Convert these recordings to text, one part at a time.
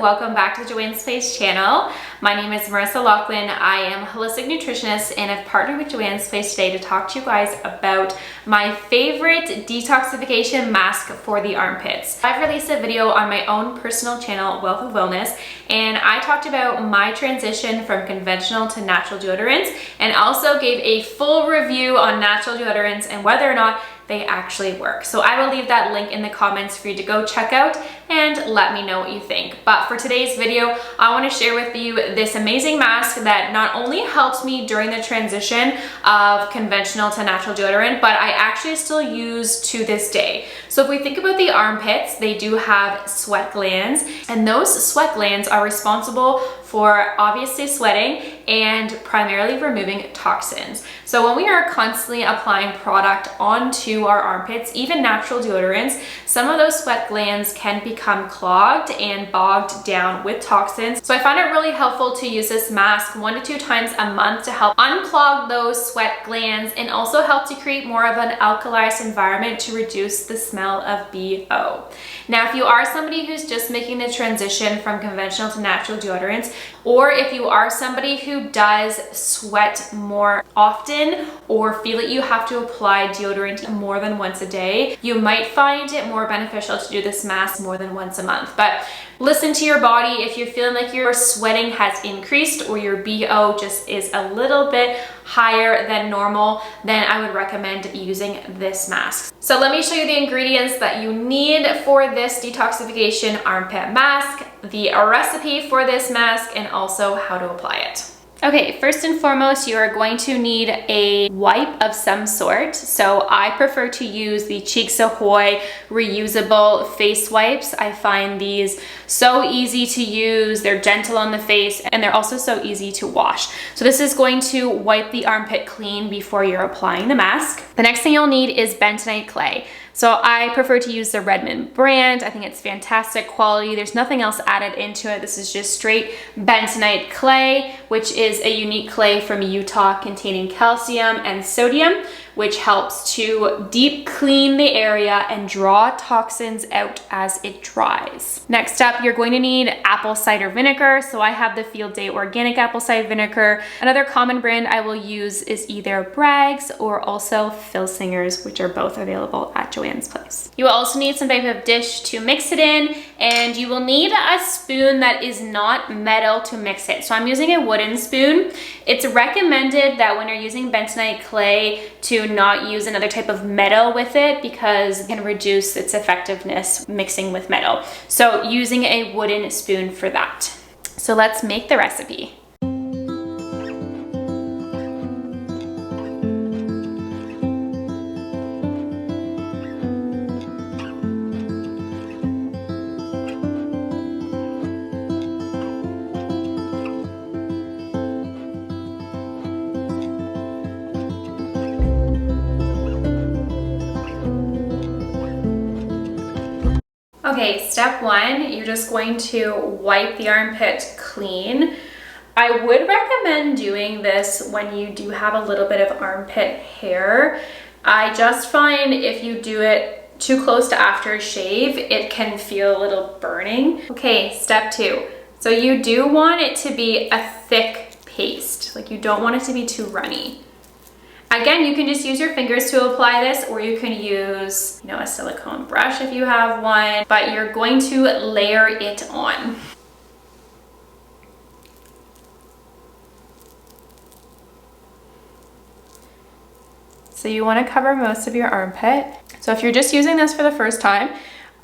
welcome back to Joanne's Place channel. My name is Marissa Lachlan. I am a holistic nutritionist and I've partnered with Joanne's Place today to talk to you guys about my favorite detoxification mask for the armpits. I've released a video on my own personal channel, Wealth of Wellness, and I talked about my transition from conventional to natural deodorants and also gave a full review on natural deodorants and whether or not they actually work. So I will leave that link in the comments for you to go check out and let me know what you think. But for today's video, I want to share with you this amazing mask that not only helped me during the transition of conventional to natural deodorant, but I actually still use to this day. So if we think about the armpits, they do have sweat glands, and those sweat glands are responsible for obviously sweating and primarily removing toxins. So when we are constantly applying product onto our armpits, even natural deodorants, some of those sweat glands can become clogged and bogged down with toxins. So I find it really helpful to use this mask 1 to 2 times a month to help unclog those sweat glands and also help to create more of an alkalized environment to reduce the smell of BO. Now, if you are somebody who's just making the transition from conventional to natural deodorants, or if you are somebody who does sweat more often or feel that you have to apply deodorant more than once a day, you might find it more beneficial to do this mask more than once a month. But listen to your body. If you're feeling like your sweating has increased or your BO just is a little bit higher than normal, then I would recommend using this mask. So let me show you the ingredients that you need for this detoxification armpit mask, the recipe for this mask, and also how to apply it. Okay, first and foremost, you are going to need a wipe of some sort. So I prefer to use the Cheeks Ahoy reusable face wipes. I find these so easy to use, they're gentle on the face, and they're also so easy to wash. So this is going to wipe the armpit clean before you're applying the mask. The next thing you'll need is bentonite clay. So I prefer to use the Redmond brand. I think it's fantastic quality. There's nothing else added into it. This is just straight bentonite clay, which is a unique clay from Utah containing calcium and sodium, which helps to deep clean the area and draw toxins out as it dries. Next up, you're going to need apple cider vinegar. So I have the Field Day organic apple cider vinegar. Another common brand I will use is either Bragg's or also Filsingers, which are both available at Joanne's Place. You will also need some type of dish to mix it in, and you will need a spoon that is not metal to mix it. So I'm using a wooden spoon. It's recommended that when you're using bentonite clay to not use another type of metal with it because it can reduce its effectiveness mixing with metal. So using a wooden spoon for that. So let's make the recipe. Okay, step 1, you're just going to wipe the armpit clean. I would recommend doing this when you do have a little bit of armpit hair. I just find if you do it too close to after a shave, it can feel a little burning. Okay, step 2. So you do want it to be a thick paste. Like, you don't want it to be too runny. Again, you can just use your fingers to apply this, or you can use, a silicone brush if you have one, but you're going to layer it on. So you want to cover most of your armpit. So if you're just using this for the first time,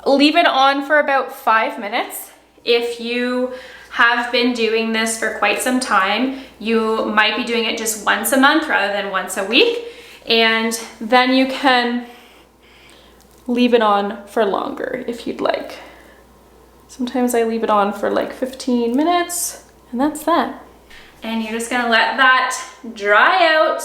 leave it on for about 5 minutes. If you have been doing this for quite some time, you might be doing it just once a month rather than once a week, and then you can leave it on for longer if you'd like. Sometimes I leave it on for like 15 minutes, and that's that. And you're just gonna let that dry out.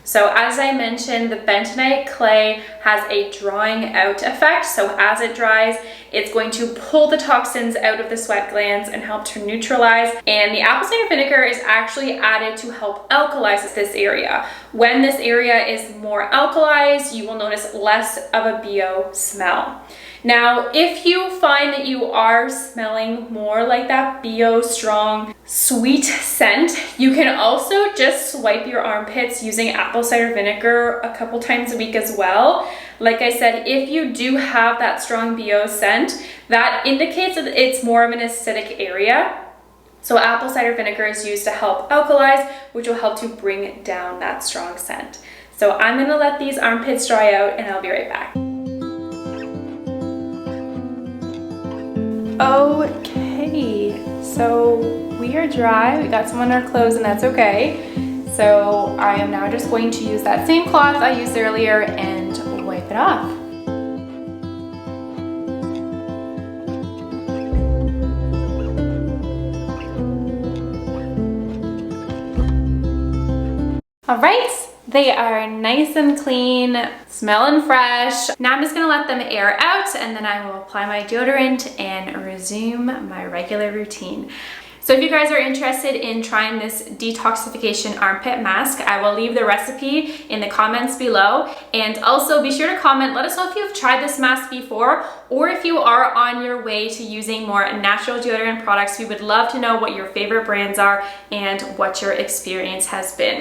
So as I mentioned, the bentonite clay has a drawing out effect. So as it dries, it's going to pull the toxins out of the sweat glands and help to neutralize. And the apple cider vinegar is actually added to help alkalize this area. When this area is more alkalized, you will notice less of a BO smell. Now, if you find that you are smelling more like that BO strong, sweet scent, you can also just swipe your armpits using apple cider vinegar a couple times a week as well. Like I said, if you do have that strong BO scent, that indicates that it's more of an acidic area. So apple cider vinegar is used to help alkalize, which will help to bring down that strong scent. So I'm gonna let these armpits dry out and I'll be right back. Okay, so we are dry. We got some on our clothes and that's okay. So I am now just going to use that same cloth I used earlier and wipe it off. All right, they are nice and clean, smelling fresh. Now I'm just gonna let them air out and then I will apply my deodorant and resume my regular routine. So if you guys are interested in trying this detoxification armpit mask, I will leave the recipe in the comments below. And also be sure to comment, let us know if you've tried this mask before or if you are on your way to using more natural deodorant products. We would love to know what your favorite brands are and what your experience has been.